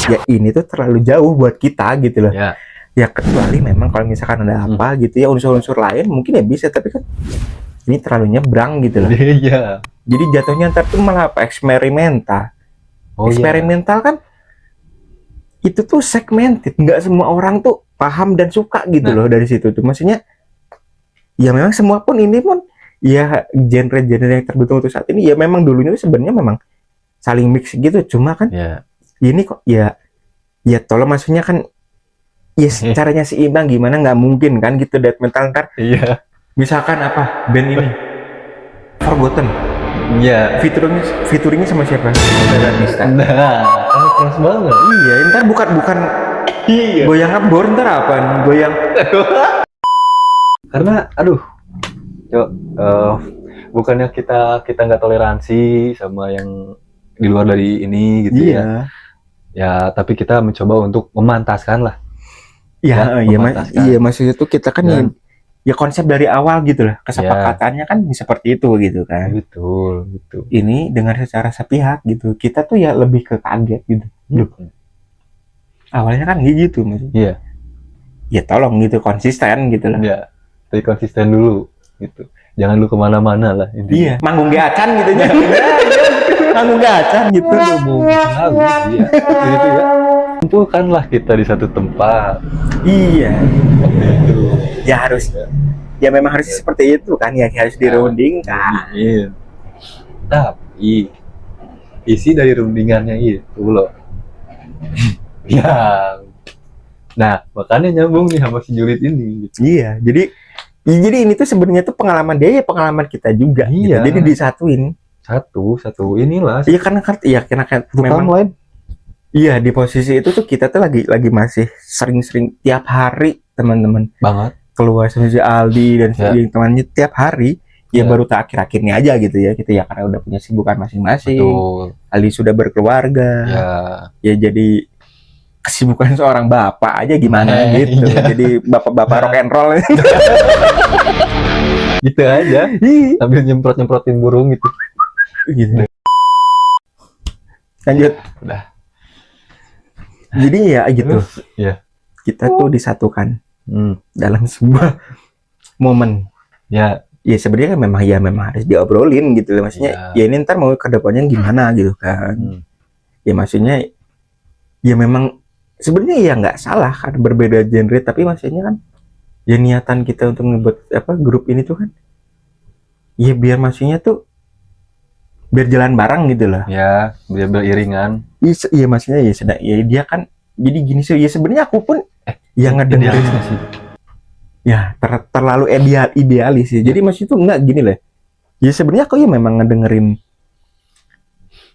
ya ini tuh terlalu jauh buat kita gitu loh. Ya. Ya kecuali memang kalau misalkan ada apa gitu ya unsur-unsur lain mungkin ya bisa, tapi kan ini terlalu nyebrang gitu loh. Iya. Jadi jatuhnya ntar tuh malah apa eksperimental. Oh iya. Eksperimental kan itu tuh segmented, nggak semua orang tuh paham dan suka gitu loh dari situ tuh. Maksudnya ya memang semua pun ini pun ya genre-genre yang terbentuk untuk saat ini ya memang dulunya tuh sebenarnya memang saling mix gitu, cuma kan ini kok ya tolong maksudnya kan ya caranya seimbang gimana, nggak mungkin kan gitu death metal ntar misalkan apa band ini Forgotten featuringnya sama siapa? Nista. Nah, keras banget. Iya, ntar bukan goyang ngebor, ntar apa nih goyang karena bukannya kita nggak toleransi sama yang di luar dari ini gitu ya, tapi kita mencoba untuk memantaskan lah. Iya, maksudnya tuh kita kan ya konsep dari awal gitu lah, kesepakatannya kan seperti itu gitu kan. Betul. Ini dengan secara sepihak gitu, kita tuh ya lebih ke kaget gitu. Awalnya kan gitu maksudnya. Iya. Ya tolong gitu konsisten gitu lah. Iya, tapi konsisten dulu gitu. Jangan lu kemana-mana lah. Iya, manggung gacan gitu ya. Manggung gacan gitu. Mau lagu ya. Gitu ya. Kumpulkanlah kita di satu tempat. Iya. Ya harus. Ya memang harus seperti itu kan ya, harus dirundingkan. Iya. Tapi isi dari rundingannya itu loh. Ya. Nah, makanya nyambung nih sama si Julid ini. Gitu. Iya, jadi ini tuh sebenarnya tuh pengalaman dia ya pengalaman kita juga. Iya. Gitu. Jadi disatuin. Satu inilah. Iya karena memang lain. Iya, di posisi itu tuh kita tuh lagi masih sering-sering tiap hari teman-teman banget keluar sama si Aldi dan temannya tiap hari. Ya baru tak akhir-akhir ini aja gitu ya, kita ya karena udah punya sibukan masing-masing. Betul. Aldi sudah berkeluarga. Ya jadi kesibukan seorang bapak aja gimana gitu. Jadi bapak-bapak rock and roll gitu aja. Sambil nyemprot-nyemprotin burung gitu. Lanjut. Udah. Jadi ya gitu. Kita tuh disatukan dalam sebuah momen. Ya sebenarnya kan memang harus diobrolin gitu loh. Maksudnya ya ini ntar mau ke depannya gimana gitu kan. Ya maksudnya ya memang sebenarnya ya nggak salah kan berbeda genre, tapi maksudnya kan ya niatan kita untuk ngebuat grup ini tuh kan ya biar maksudnya tuh biar jalan bareng gitu loh. Ya, biar beriringan. Iya maksudnya ya dia kan jadi gini sih ya sebenarnya aku pun yang ngedengerin sih. Ya terlalu idealis sih. Jadi maksudnya tuh enggak gini lah. Ya sebenarnya aku ya memang ngedengerin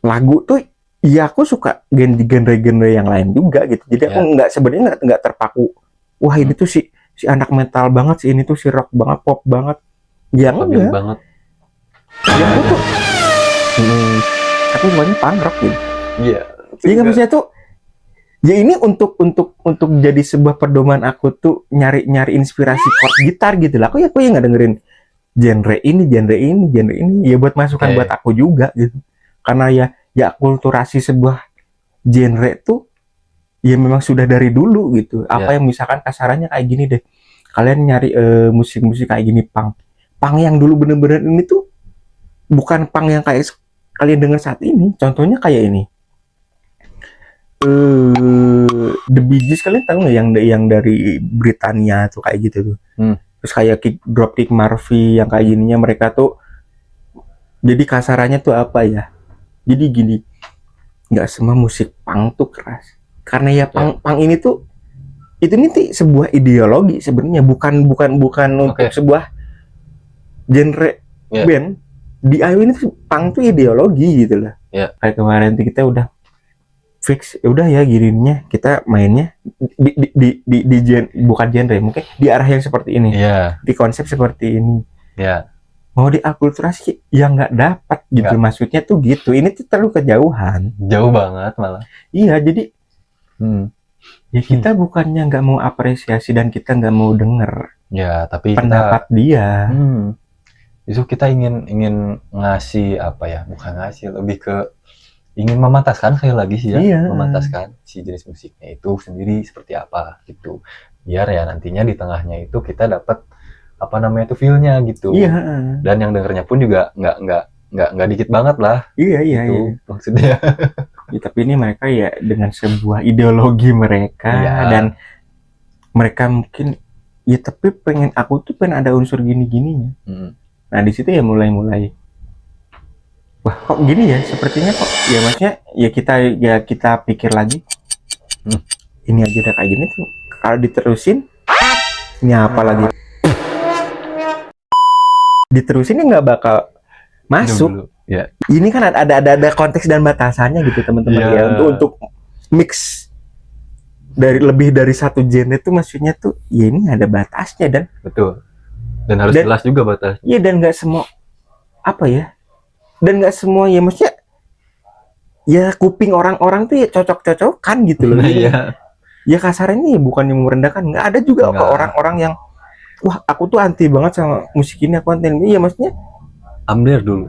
lagu tuh ya aku suka genre-genre yang lain juga gitu. Jadi aku sebenarnya nggak terpaku. Wah ini tuh si anak metal banget, si ini tuh si rock banget, pop banget. Ya enggak. Banget. Ya aku tuh aku semuanya punk rock gitu. Iya. Jadi maksudnya tuh ya ini untuk jadi sebuah pedoman aku tuh nyari inspirasi chord gitar gitu lah. Aku ya nggak dengerin genre ini ya buat masukan buat aku juga gitu. Karena ya akulturasi sebuah genre tuh ya memang sudah dari dulu gitu. Apa yang misalkan kasarannya kayak gini deh. Kalian nyari musik-musik kayak gini punk yang dulu bener-bener ini tuh bukan punk yang kayak kalian dengar saat ini. Contohnya kayak ini. The Bee Gees kalian tahu nggak yang dari Britania tuh kayak gitu tuh. Terus kayak Dropkick Murphy yang kayak gininya mereka tuh jadi kasarannya tuh apa ya? Jadi gini, nggak semua musik punk tuh keras. Karena ya punk ini tuh ini sebuah ideologi sebenarnya bukan untuk sebuah genre band. Di IO ini tuh punk tuh ideologi gitu lah. Kayak kemarin kita udah fix, udah ya gininya kita mainnya di bukan genre, mungkin di arah yang seperti ini. Di konsep seperti ini. Mau diakulturasi yang nggak dapat gitu. Maksudnya tuh gitu. Ini tuh terlalu kejauhan. Jauh banget malah. Iya, jadi ya kita bukannya nggak mau apresiasi dan kita nggak mau denger tapi pendapat dia. Itu kita ingin ngasih apa ya? Bukan ngasih, lebih ke ingin memantaskan sekali lagi sih ya, Iya. memantaskan si jenis musiknya itu sendiri seperti apa gitu. Biar ya nantinya di tengahnya itu kita dapat apa namanya itu feel-nya gitu. Iya. Dan yang dengernya pun juga nggak dikit banget lah Iya gitu maksudnya. Ya, tapi ini mereka ya dengan sebuah ideologi mereka Iya. dan mereka mungkin ya tapi aku tuh pengen ada unsur gini-gininya. Nah di situ ya mulai wah kok gini ya, sepertinya kok ya maksudnya ya kita pikir lagi ini aja udah kayak gini tuh kalau diterusin ini apa lagi diterusin ini nggak bakal masuk. Dulu. Ya. Ini kan ada konteks dan batasannya gitu teman-teman Iya. ya untuk mix dari lebih dari satu genre tuh maksudnya tuh ya ini ada batasnya dan Betul. Dan harus jelas juga batasnya. Iya dan nggak semua apa ya dan nggak semua ya maksudnya ya kuping orang-orang tuh ya cocok-cocokan gitu loh. Iya. Ya kasarnya ya bukan yang merendahkan, nggak ada juga Nggak. kok orang-orang yang wah aku tuh anti banget sama musik ini aku anti ini. Iya maksudnya Amdir dulu.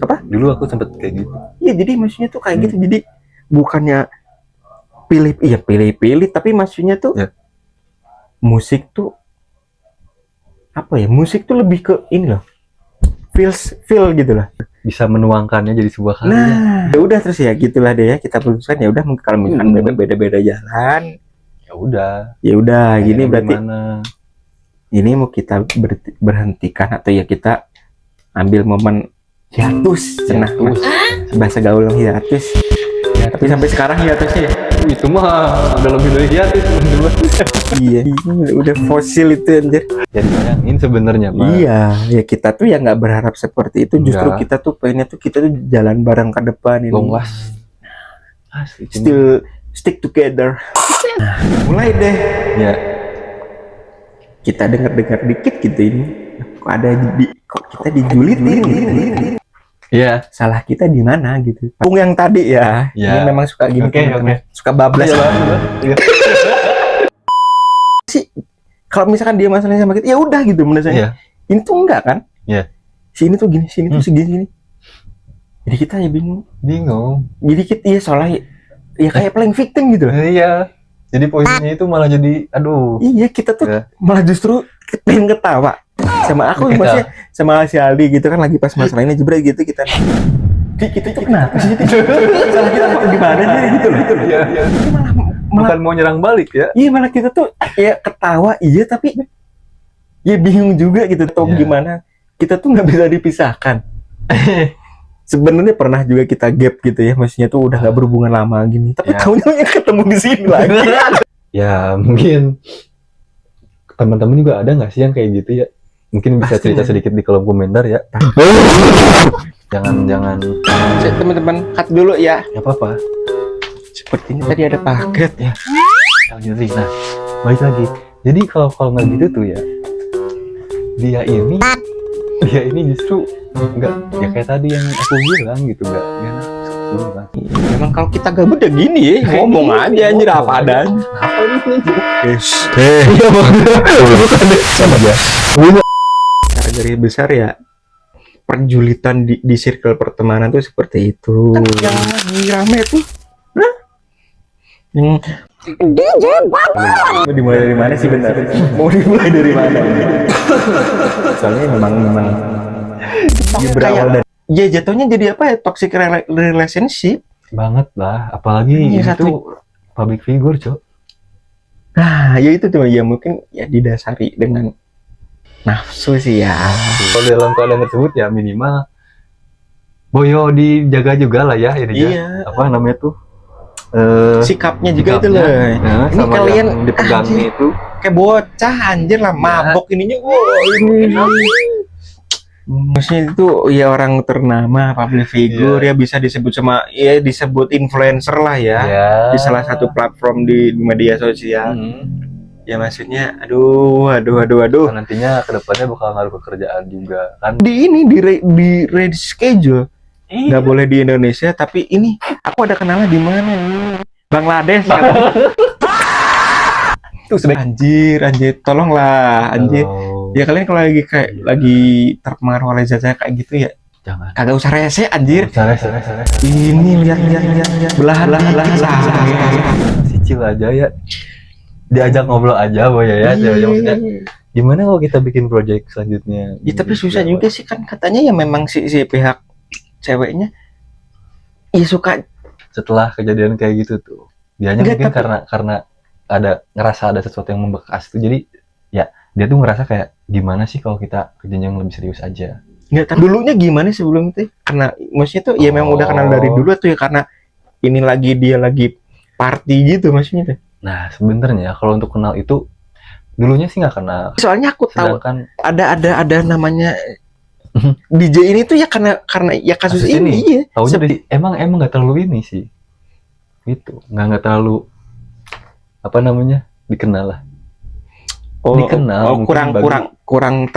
Apa? Dulu aku sempet kayak gitu. iya jadi maksudnya tuh kayak gitu jadi bukannya pilih-pilih tapi maksudnya tuh Ya. musik tuh apa ya musik tuh lebih ke ini loh feel gitu lah. Bisa menuangkannya jadi sebuah karya. Nah ya udah terus ya gitulah deh ya kita putuskan ya udah mungkin kalau misalkan beda-beda jalan Ya udah. gini berarti Gimana? ini mau kita berhentikan atau ya kita ambil momen hiatus cenah Hiatus. bahasa gaul hiatus. Tapi sampai sekarang hiatusnya ya Itu mah udah lebih dari hiatus menurut gua. iya ini udah fosil itu anjir. Jadi bayangin sebenarnya mah. Iya ya kita tuh ya nggak berharap seperti itu justru Enggak. kita tuh pengennya tuh kita tuh jalan bareng ke depan ini Long last. Asli cuma. still stick together. Nah, mulai deh Ya. kita dengar dikit gitu ini kok ada kok kita dijulitin Iya. salah kita di mana gitu. Pung yang tadi ya, Ya. ini memang suka gini Oke, teman-teman. oke. Suka bablas. Iya. Sih kalau misalkan dia masalahnya sama kita, ya udah gitu menurut saya. Iya. Ini tuh enggak kan? Iya. Sini tuh gini, sini tuh segini. Jadi kita ya bingung. Bingung. Jadi kita ya soalnya ya kayak playing victim gitu loh. Iya. Jadi poinnya itu malah jadi aduh. Iya kita tuh Ya. malah justru pengen ketawa sama aku Kita. maksudnya sama si Aldi gitu kan lagi pas masalah ini jebret gitu kita kita tuh kenapa sih salah kita kok di mana sih gitu loh. Iya, iya. Ini malah Bukan mau nyerang balik ya. iya malah kita tuh ya ketawa iya tapi ya bingung juga gitu tuh Iya. gimana kita tuh nggak bisa dipisahkan. Sebenarnya pernah juga kita gap gitu ya maksudnya tuh udah nggak berhubungan lama gini tapi Ya. tahunya ketemu di sini lagi. Ya mungkin teman-teman juga ada nggak sih yang kayak gitu ya? Mungkin bisa Pasti cerita ya. sedikit di kolom komentar ya. Jangan Teman-teman cut dulu ya. ya apa-apa. Sepertinya tadi ada paket ya. Nah, balik lagi. Jadi kalau nggak gitu tuh ya, dia ini justru nggak ya kayak tadi yang aku bilang gitu nggak nafsu kan. Memang kalau kita gabut ya gini ya ngomong aja anjir apa adanya. Apa ini? Iya Bukan deh. Sama dia. Secara garis besar ya perjulitan di circle pertemanan tuh seperti itu. Yang lagi rame tuh, yang mau dimulai dari mana sih bentar? Mau dimulai dari mana? Soalnya memang ya berawal dari ya jatuhnya jadi apa ya toxic relationship. Banget lah, apalagi Iya, ini satu. tuh public figure, Cok. Nah ya itu tuh ya mungkin ya didasari dengan nafsu sih ya. Kalau dalam keadaan tersebut ya minimal boyo dijaga juga lah ya ini ya. Iya. Apa namanya tuh? Sikapnya juga itu Sikapnya. loh. Nah, Ini sama kalian yang dipegangnya anjir, itu. kayak bocah anjir lah mabok ininya. Ini. Maksudnya itu ya orang ternama public figure ya bisa disebut sama ya disebut influencer lah ya. Ya. Di salah satu platform di media sosial. Ya maksudnya aduh. Nah, nantinya kedepannya bakal ngaruh ke kerjaan juga kan. Di ini di reschedule. Nggak boleh di Indonesia tapi ini aku ada kenalan di mana? Bangladesh. Tuh sudah anjir tolonglah anjir. Kalau- Ya kalian kalau lagi kayak lagi terpengaruh oleh zat kayak gitu ya Jangan. Kagak usah rese anjir. Salah. Ini lihat belahan Si Cil aja ya. Diajak ngobrol aja boy ya. Iya. Maksudnya gimana kalau kita bikin project selanjutnya? Ya tapi susah juga sih kan, katanya ya memang si pihak ceweknya ya suka setelah kejadian kayak gitu tuh. Dianya Enggak, mungkin tapi- karena ngerasa ada sesuatu yang membekas tuh. Jadi ya dia tuh ngerasa kayak gimana sih kalau kita ke jenjang lebih serius aja. nggak tahu dulunya gimana sebelum itu, karena maksudnya tuh ya memang udah kenal dari dulu tuh ya, karena ini dia lagi party gitu maksudnya tuh. Nah sebenarnya kalau untuk kenal itu dulunya sih nggak kenal. Soalnya aku tahu Sedangkan ada namanya DJ ini tuh ya karena ya kasus Kasus ini. ini. Iya. taunya emang nggak terlalu ini sih. Gitu. Nggak terlalu apa namanya dikenal lah. dikenal, mungkin kurang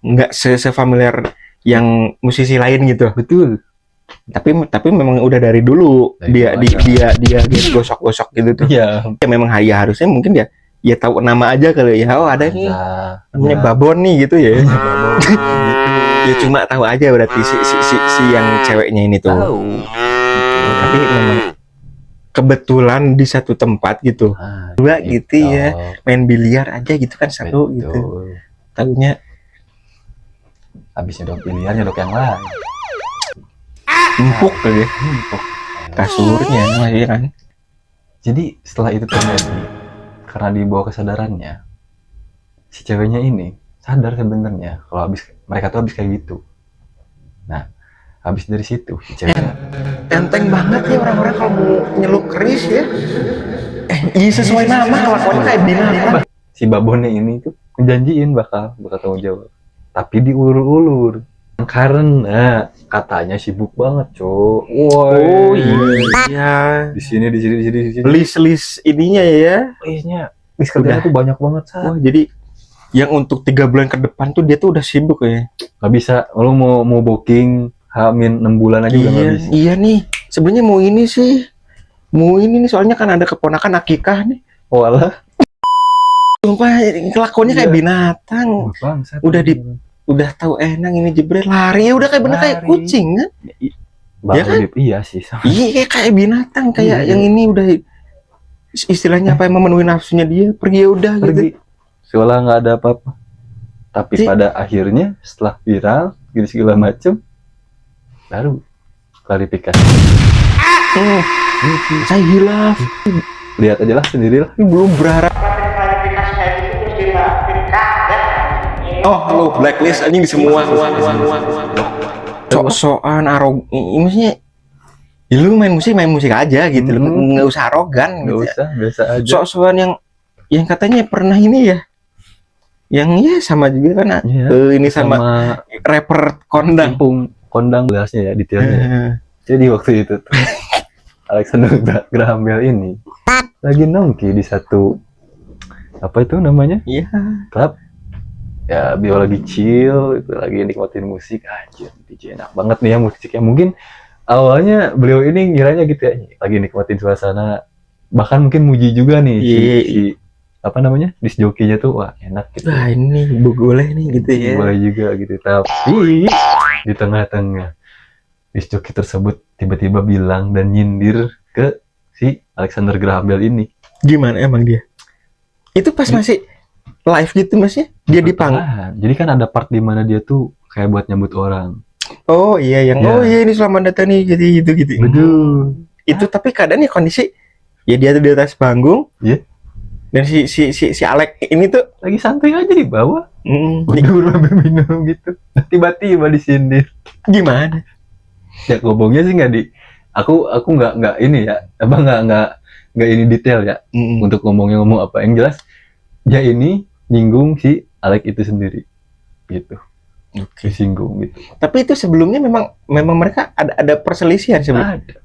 nggak sefamiliar yang musisi lain gitu. Betul. Tapi memang udah dari dulu Dari dia gosok-gosok gitu tuh. Iya. Ya memang ya harusnya mungkin ya tahu nama aja kali ya. Oh ada nih namanya Babon nih gitu ya. Ya cuma tahu aja berarti si yang ceweknya ini tuh. Tahu. Tapi memang kebetulan di satu tempat gitu. Dua gitu ya. Main biliar aja gitu kan satu gitu. Tahunya Habis nyedok biliar nyedok yang lain. empuk kali ya. Empuk. Kasurnya masih kan. Jadi setelah itu terjadi, karena di bawah kesadarannya, si ceweknya ini sadar sebenarnya kalau mereka tuh habis kayak gitu. Nah, habis dari situ si ceweknya Enteng banget ya orang-orang kalau mau nyeluk keris ya. Iya sesuai nama kelakuannya kayak binatang. si babonnya ini tuh ngejanjiin bakal tanggung jawab. Tapi diulur-ulur. Karena katanya sibuk banget, Cok. Oh iya. Di sini. List ininya ya. Listnya, list kerjanya tuh banyak banget, Wah, jadi yang untuk 3 bulan ke depan tuh dia tuh udah sibuk ya. Gak bisa, lu mau booking H-6 bulan aja udah gak bisa. Iya nih. Sebenarnya mau ini sih. Mau ini nih soalnya kan ada keponakan akikah nih. Walah. Sumpah kelakuannya kayak binatang. Bangsat. Udah tahu enak ini jebret lari ya udah kayak bener kayak Lari. kucing kan. Baru Ya kan? iya sih. Iya kayak binatang kayak Iya. yang ini udah istilahnya apa yang memenuhi nafsunya dia pergi ya udah gitu. Pergi. Seolah nggak ada apa-apa. Tapi Sih. pada akhirnya setelah viral, gini segala macem, baru klarifikasi. Saya hilaf. Lihat aja lah sendirilah. Belum berharap. Oh, halo blacklist anjing semua. Sok-sokan maksudnya ya lu main musik aja gitu loh. Nggak usah arogan Nggak gitu ya. usah, biasa aja. Sok-sokan yang katanya pernah ini ya. Yang ya sama juga kan Iya. ini sama rapper Kondang. Kondang jelasnya ya detailnya. Ya. Jadi waktu itu tuh Alexander Graham Bell ini lagi nongki di satu apa itu namanya Iya. klub ya, dia lagi chill itu, lagi nikmatin musik aja. DJ enak banget nih ya musiknya. Mungkin awalnya beliau ini ngiranya gitu ya, lagi nikmatin suasana, bahkan mungkin muji juga nih si apa namanya disc jokinya tuh, wah enak gitu. Wah ini boleh nih gitu ya. Boleh juga gitu. Tapi di tengah-tengah disc joki tersebut tiba-tiba bilang dan nyindir ke si Alexander Graham Bell ini. Gimana emang dia? Itu pas masih live gitu masnya? Dia di panggung. Jadi kan ada part di mana dia tuh kayak buat nyambut orang. Oh iya yang Ya. oh iya ini selamat datang nih gitu. Betul. Itu tapi keadaannya kondisi ya dia tuh di atas panggung. Iya. Dan si Alex ini tuh Lagi santai aja di bawah. ini Dulu sambil minum gitu. Tiba-tiba disindir. gimana? Ya ngomongnya sih nggak di. Aku nggak ini ya. Apa nggak ini detail ya. Untuk ngomong apa. Yang jelas dia ini nyinggung si Alex itu sendiri. Gitu. Oke. Disinggung gitu. Tapi itu sebelumnya memang mereka ada perselisihan sebelumnya. Ada.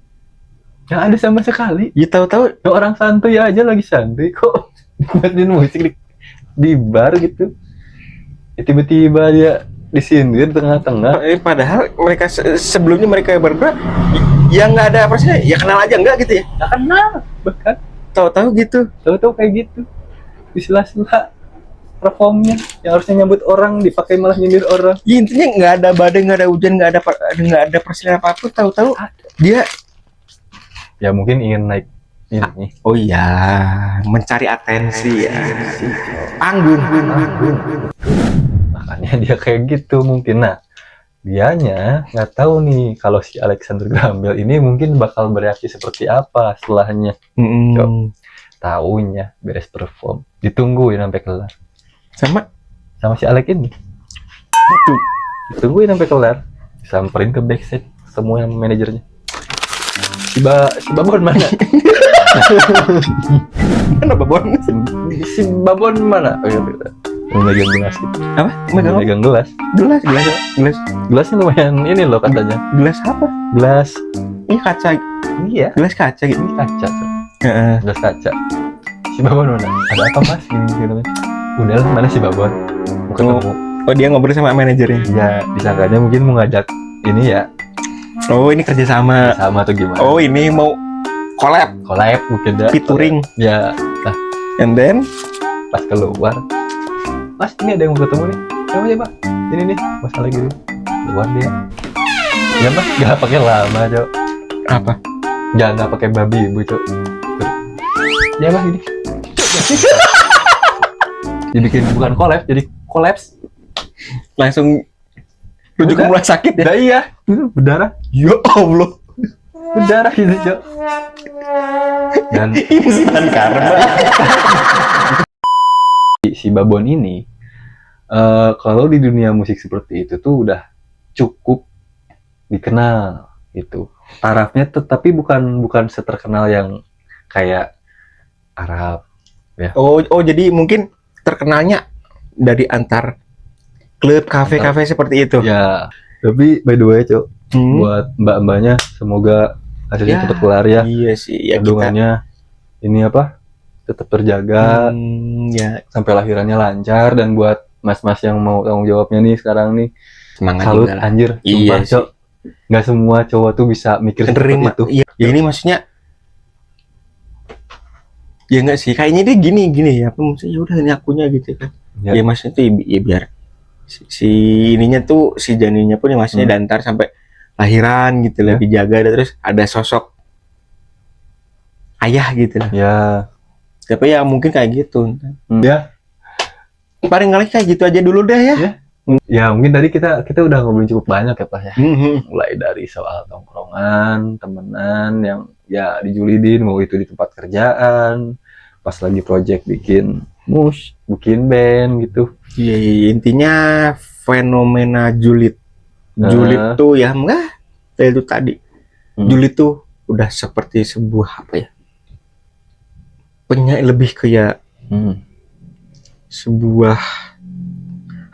Nggak ada sama sekali. Ya tahu-tahu Ya, orang santuy aja lagi santuy kok nikmatin musik di bar gitu. Ya, tiba-tiba dia disindir di tengah-tengah. padahal mereka sebelumnya mereka berdua ya nggak ada apa sih ya kenal aja enggak gitu ya. Nggak kenal bahkan. Tahu-tahu gitu. Tahu-tahu kayak gitu. Di sela-sela performnya yang harusnya nyambut orang dipakai malah nyindir orang. Ya, intinya nggak ada badai, nggak ada hujan, nggak ada persediaan apapun, tahu-tahu dia Ya mungkin ingin naik ini. oh iya, mencari atensi ya, panggung. Makanya dia kayak gitu mungkin. Nah, dianya nggak tahu nih kalau si Alexander Graham Bell ini mungkin bakal bereaksi seperti apa setelahnya. Taunya beres perform, ditungguin sampai kelar. Sama si Alex ini. Ditungguin sampai kelar, disamperin ke backstage semua yang manajernya. Si Babon mana? Mana Babon? Si Babon mana? Oh, iya, megang gelas gitu. Apa? Megang gelas. Gelasnya lumayan ini loh katanya. Gelas apa? Gelas. Ini kaca. Iya. Gelas kaca gitu. Ini kaca. Heeh. Gelas kaca. Si Babon mana? Ada apa mas? Gini. Udah lah, mana si Babon? Mau ketemu. Oh dia ngobrol sama manajernya. Ya disangkanya mungkin mau ngajak ini ya. Oh ini kerjasama. Sama atau gimana? Oh ini mau collab mungkin dah. featuring. Ya. Nah, And then pas keluar, mas ini ada yang mau ketemu nih. Coba pak. Ini nih masalah gini. Keluar dia. Ya mas, gak pakai lama cok. apa? Jangan pakai babi ibu cok. Ya mas gini. Dibikin bukan collab, jadi kolaps. Langsung rujuk ke Udah. rumah sakit ya? Nah, iya, berdarah. Ya Allah. Berdarah gitu cok. Dan Instan karma. si Babon ini kalau di dunia musik seperti itu tuh udah cukup dikenal gitu. Tarafnya tetapi bukan seterkenal yang kayak Arab ya. Oh jadi mungkin terkenalnya dari antar klub kafe-kafe seperti itu. Ya, tapi by the way cok, buat mbak-mbaknya semoga hasilnya Ya, cepat kelar ya. Iya sih ya kita. Kandungannya ini apa? Tetap terjaga Ya sampai lahirannya lancar. Dan buat mas-mas yang mau tanggung jawabnya nih sekarang nih, semangat salut juga lah. anjir. Iya Sumpah sih. cok, nggak semua cowok tuh bisa mikir seperti Terima itu. iya. Ya ini maksudnya ya enggak sih, kayaknya dia gini ya, apa maksudnya ya udah ini akunya gitu kan. Ya. Ya maksudnya tuh ya biar si ininya tuh si janinnya pun ya maksudnya dantar sampai lahiran gitu lah, Ya. dijaga dan terus ada sosok ayah gitu lah. Ya, Tapi ya mungkin kayak gitu. ya, Paling kali kayak gitu aja dulu deh ya. Ya. ya mungkin tadi kita udah ngobrolin cukup banyak ya Pak ya. Mhm. Mulai dari soal tongkrongan, temenan yang ya dijulidin, mau itu di tempat kerjaan, pas lagi project bikin bikin band gitu. Iya, intinya fenomena julid. Nah. Julid tuh ya enggak kayak itu tadi. Julid tuh udah seperti sebuah apa ya? Lebih kayak sebuah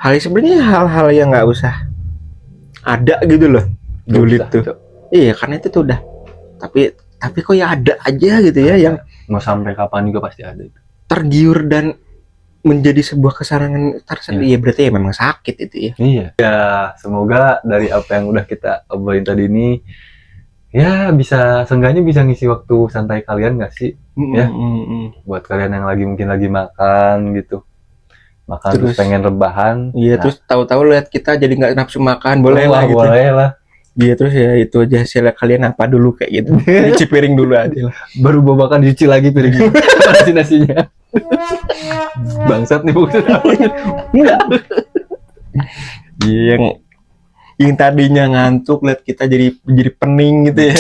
hal sebenarnya hal-hal yang nggak usah ada gitu loh. Julid tuh. Iya, karena itu tuh udah. Tapi kok ya ada aja gitu ya yang mau sampai kapan juga pasti ada itu. tergiur dan menjadi sebuah kesarangan tersendiri. Ya berarti ya memang sakit itu ya. Iya. Ya, semoga dari apa yang udah kita obrolin tadi ini ya bisa seenggaknya bisa ngisi waktu santai kalian nggak sih? Ya. Buat kalian yang mungkin lagi makan gitu. Makan terus pengen rebahan. Iya, nah, terus tahu-tahu lihat kita jadi nggak nafsu makan, boleh lah gitu. Boleh lah. Iya, terus ya itu aja hasil kalian apa dulu kayak gitu. Cuci piring dulu aja lah. Baru bawa makan dicuci lagi piringnya. Nasi-nasinya. Bangsat nih maksudnya. Enggak. Iya, yang tadinya ngantuk lihat kita jadi pening gitu ya.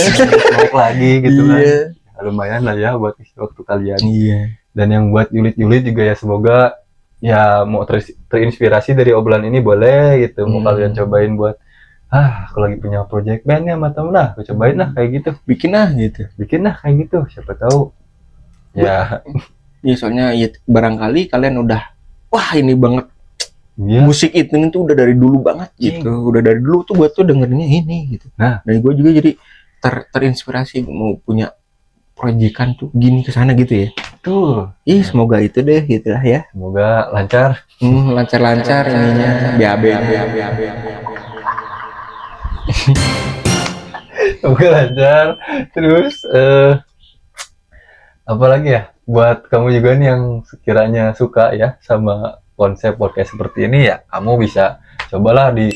Naik lagi gitu kan. Iya. Lumayan lah ya buat isi waktu kalian. Iya. Dan yang buat julid-julid juga ya semoga ya mau terinspirasi dari obrolan ini boleh gitu. Mau kalian cobain buat aku lagi punya project band ya sama temen lah, aku cobain lah kayak gitu. Bikin lah kayak gitu. Siapa tahu ya. Iya, soalnya ya barangkali kalian udah wah ini banget. Iya. Musik itu udah dari dulu banget gitu. Udah dari dulu tuh buat tuh dengerinnya ini gitu. Nah, dan gue juga jadi terinspirasi mau punya proyekan tuh gini ke sana gitu ya. tuh. Semoga itu deh gitu lah ya. Semoga lancar. Lancar-lancar ininya. BAB. Semoga lancar. Terus apa lagi ya? Buat kamu juga nih yang sekiranya suka ya sama konsep podcast seperti ini ya, kamu bisa cobalah di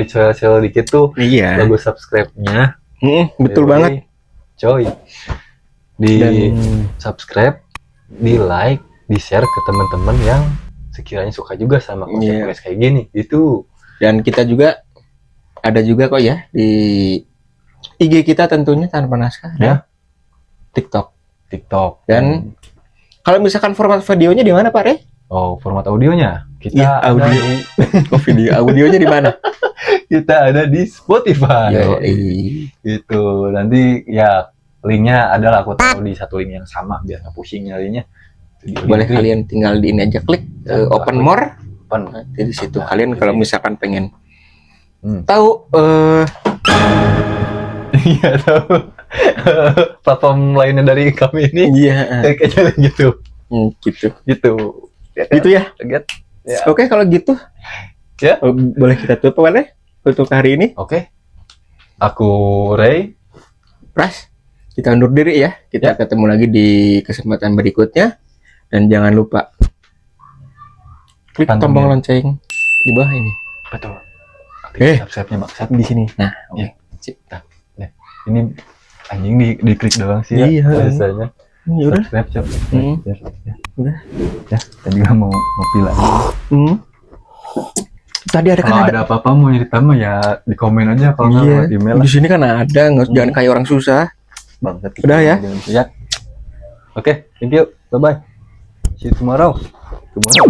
dicel dikit tuh Iya. logo subscribe-nya. Betul banget. Coy. Di Dan subscribe, di like, di share ke teman-teman yang sekiranya suka juga sama konsep Iya. podcast kayak gini gitu. dan kita juga ada juga kok ya di IG kita tentunya tanpa naskah Ya. TikTok. Dan Kalau misalkan format videonya di mana Pak Re? format audionya kita Iya, ada audio. di Oh, video audionya di mana? kita ada di Spotify. Yoi. Gitu. Nanti ya linknya adalah aku taruh di satu link yang sama biar nggak pusing nyarinya. Boleh kalian tinggal di ini aja klik open Klik. more. Open. Nanti di situ Nah, kalian kalau jadi- misalkan pengen Hmm. tahu Iya tahu. Platform lainnya dari kami ini iya kayaknya gitu. gitu. Gitu. Ya, kan? Gitu ya. Get? Ya. Oke, kalau gitu Ya. boleh kita tutup boleh untuk hari ini. Oke. Aku Ray. Pras, kita undur diri ya. Kita ketemu lagi di kesempatan berikutnya. Dan jangan lupa klik Pantengin. tombol lonceng di bawah ini. Betul. Eh. Subscribe-nya maksud. Di sini. Nah, Iya. Ini anjing diklik doang sih ya. Iya. Biasanya. ya udah. Subscribe, Cok. Hmm. Ya. Udah. Ya, tadi juga mau ngopi lagi. Tadi ada kan Kalau ada. ada apa-apa mau cerita mah ya di komen aja kalau nggak Iya. lewat email Di sini kan ada, jangan kayak orang susah. Bangsat. Udah ya? Ya. Oke, thank you. Bye bye. See you tomorrow. Tomorrow.